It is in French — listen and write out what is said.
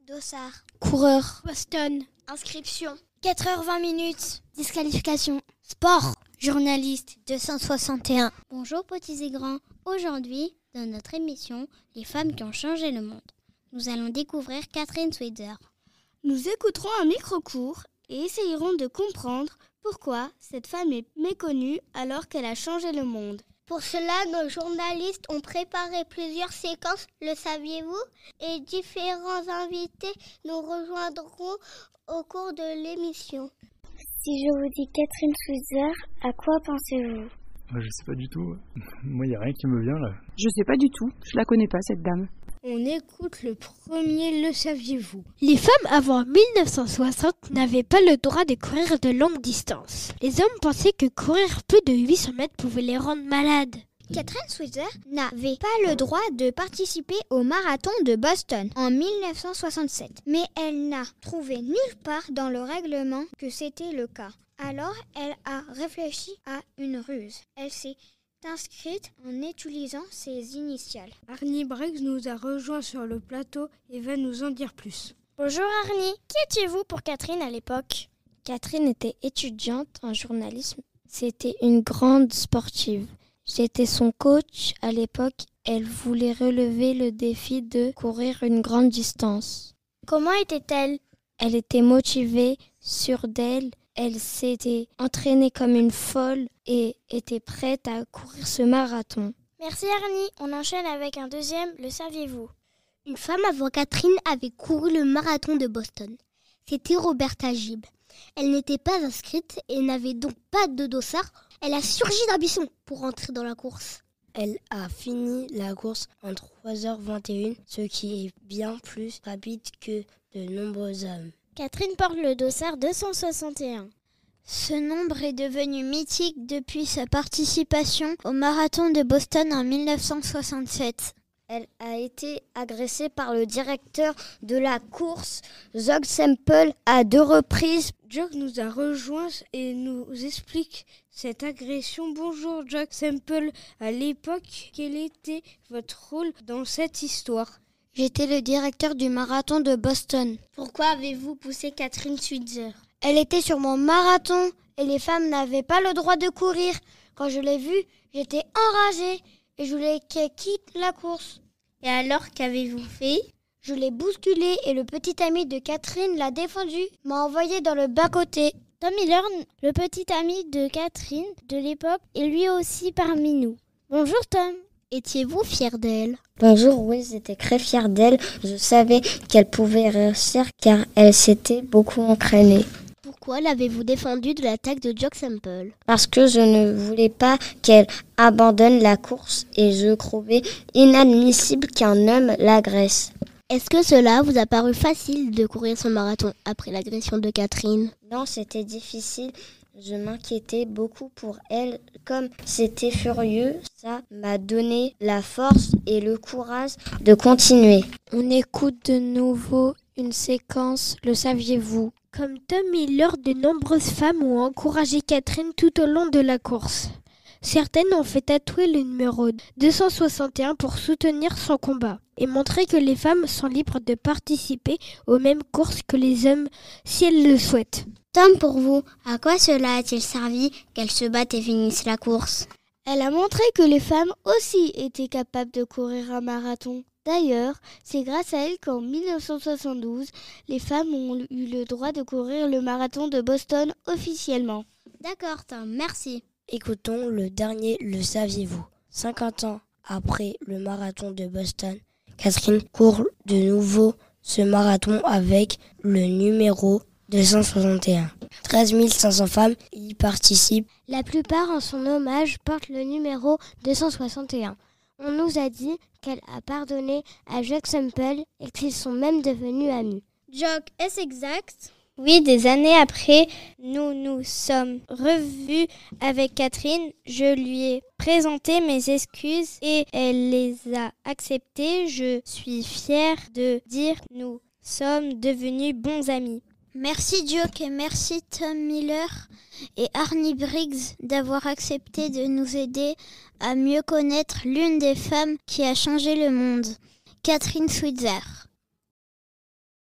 Dossard. Coureur. Boston. Inscription. 4h20. Disqualification. Sport. Journaliste. 261. Bonjour petits et grands. Aujourd'hui, dans notre émission Les femmes qui ont changé le monde, nous allons découvrir Catherine Switzer. Nous écouterons un micro-cours et essayerons de comprendre pourquoi cette femme est méconnue alors qu'elle a changé le monde. Pour cela, nos journalistes ont préparé plusieurs séquences, le saviez-vous? Et différents invités nous rejoindront au cours de l'émission. Si je vous dis Catherine Switzer, à quoi pensez-vous? Je sais pas du tout. Moi, il n'y a rien qui me vient là. Je sais pas du tout. Je la connais pas, cette dame. On écoute le premier, le saviez-vous? Les femmes avant 1960 n'avaient pas le droit de courir de longues distances. Les hommes pensaient que courir plus de 800 mètres pouvait les rendre malades. Catherine Switzer n'avait pas le droit de participer au marathon de Boston en 1967. Mais elle n'a trouvé nulle part dans le règlement que c'était le cas. Alors, elle a réfléchi à une ruse. Elle s'est inscrite en utilisant ses initiales. Arnie Briggs nous a rejoints sur le plateau et va nous en dire plus. Bonjour Arnie, qui étiez-vous pour Catherine à l'époque? Catherine était étudiante en journalisme. C'était une grande sportive. J'étais son coach à l'époque. Elle voulait relever le défi de courir une grande distance. Comment était-elle? Elle était motivée, sûre d'elle. Elle s'était entraînée comme une folle et était prête à courir ce marathon. Merci Arnie. On enchaîne avec un deuxième, le saviez-vous? Une femme avant Catherine avait couru le marathon de Boston. C'était Roberta Gibb. Elle n'était pas inscrite et n'avait donc pas de dossard. Elle a surgi d'un buisson pour entrer dans la course. Elle a fini la course en 3h21, ce qui est bien plus rapide que de nombreux hommes. Catherine porte le dossard 261. Ce nombre est devenu mythique depuis sa participation au marathon de Boston en 1967. Elle a été agressée par le directeur de la course, Doug Semple, à 2 reprises. Doug nous a rejoints et nous explique cette agression. Bonjour Doug Semple. À l'époque, quel était votre rôle dans cette histoire? J'étais le directeur du marathon de Boston. Pourquoi avez-vous poussé Catherine Switzer? Elle était sur mon marathon et les femmes n'avaient pas le droit de courir. Quand je l'ai vue, j'étais enragée et je voulais qu'elle quitte la course. Et alors, qu'avez-vous fait? Je l'ai bousculée et le petit ami de Catherine l'a défendu, m'a envoyé dans le bas-côté. Tom Miller, le petit ami de Catherine de l'époque, est lui aussi parmi nous. Bonjour Tom. Étiez-vous fier d'elle? Bonjour, oui, j'étais très fière d'elle. Je savais qu'elle pouvait réussir car elle s'était beaucoup entraînée. Pourquoi l'avez-vous défendue de l'attaque de Doug Semple? Parce que je ne voulais pas qu'elle abandonne la course et je trouvais inadmissible qu'un homme l'agresse. Est-ce que cela vous a paru facile de courir ce marathon après l'agression de Catherine? Non, c'était difficile. Je m'inquiétais beaucoup pour elle. Comme c'était furieux, ça m'a donné la force et le courage de continuer. On écoute de nouveau une séquence, le saviez-vous? Comme Tom Miller, de nombreuses femmes ont encouragé Catherine tout au long de la course. Certaines ont fait tatouer le numéro 261 pour soutenir son combat et montrer que les femmes sont libres de participer aux mêmes courses que les hommes si elles le souhaitent. Tom, pour vous, à quoi cela a-t-il servi qu'elles se battent et finissent la course? Elle a montré que les femmes aussi étaient capables de courir un marathon. D'ailleurs, c'est grâce à elle qu'en 1972, les femmes ont eu le droit de courir le marathon de Boston officiellement. D'accord, Tom, merci. Écoutons le dernier, le saviez-vous? 50 ans après le marathon de Boston, Catherine court de nouveau ce marathon avec le numéro 261. 13 500 femmes y participent. La plupart, en son hommage, portent le numéro 261. On nous a dit qu'elle a pardonné à Doug Semple et qu'ils sont même devenus amis. Doug, est-ce exact? Oui, des années après, nous nous sommes revus avec Catherine. Je lui ai présenté mes excuses et elle les a acceptées. Je suis fière de dire que nous sommes devenus bons amis. Merci Doug et merci Tom Miller et Arnie Briggs d'avoir accepté de nous aider à mieux connaître l'une des femmes qui a changé le monde, Catherine Switzer.